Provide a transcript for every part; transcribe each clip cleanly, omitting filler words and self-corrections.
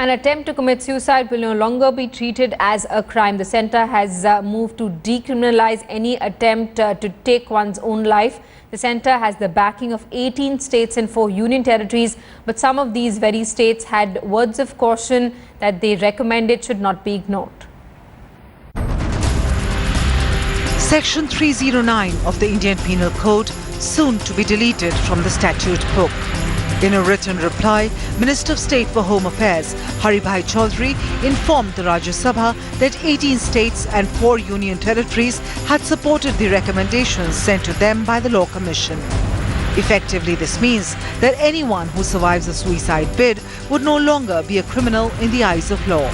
An attempt to commit suicide will no longer be treated as a crime. The centre has moved to decriminalise any attempt to take one's own life. The centre has the backing of 18 states and 4 union territories, but some of these very states had words of caution that they recommended should not be ignored. Section 309 of the Indian Penal Code, soon to be deleted from the statute book. In a written reply, Minister of State for Home Affairs Haribhai Chaudhary informed the Rajya Sabha that 18 states and 4 union territories had supported the recommendations sent to them by the Law Commission. Effectively, this means that anyone who survives a suicide bid would no longer be a criminal in the eyes of law.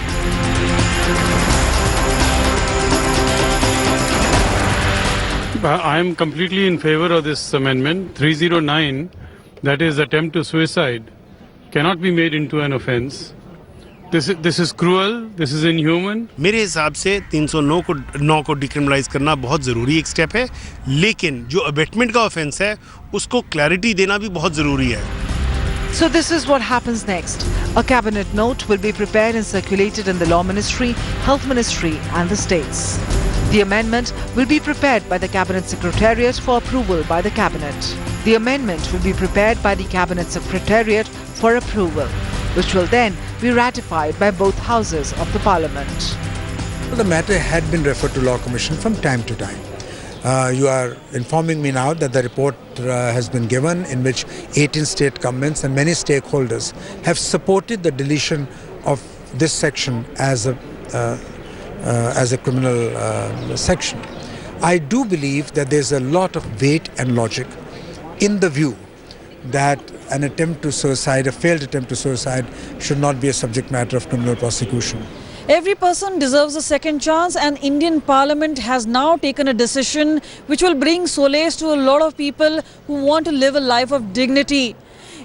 I am completely in favor of this amendment. 309, that is attempt to suicide, cannot be made into an offence. This is cruel, this is inhuman. मेरे हिसाब से 309 को decriminalise करना बहुत ज़रूरी एक step है, लेकिन जो अबेटमेंट का ऑफेंस है उसको क्लैरिटी देना भी बहुत ज़रूरी है. So this is what happens next. A cabinet note will be prepared and circulated in the Law Ministry, Health Ministry and the states. The amendment will be prepared by the Cabinet Secretariat for approval by the Cabinet. The amendment will be prepared by the Cabinet Secretariat for approval, which will then be ratified by both houses of the Parliament. The matter had been referred to Law Commission from time to time. You are informing me now that the report has been given in which 18 state governments and many stakeholders have supported the deletion of this section as a criminal section. I do believe that there's a lot of weight and logic in the view that an attempt to suicide, a failed attempt to suicide, should not be a subject matter of criminal prosecution. Every person deserves a second chance, and Indian Parliament has now taken a decision which will bring solace to a lot of people who want to live a life of dignity.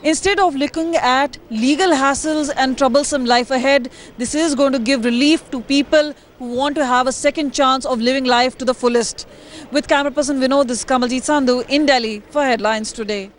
Instead of looking at legal hassles and troublesome life ahead, this is going to give relief to people who want to have a second chance of living life to the fullest. With camera person Vinod, this is Kamaljeet Sandhu in Delhi for Headlines Today.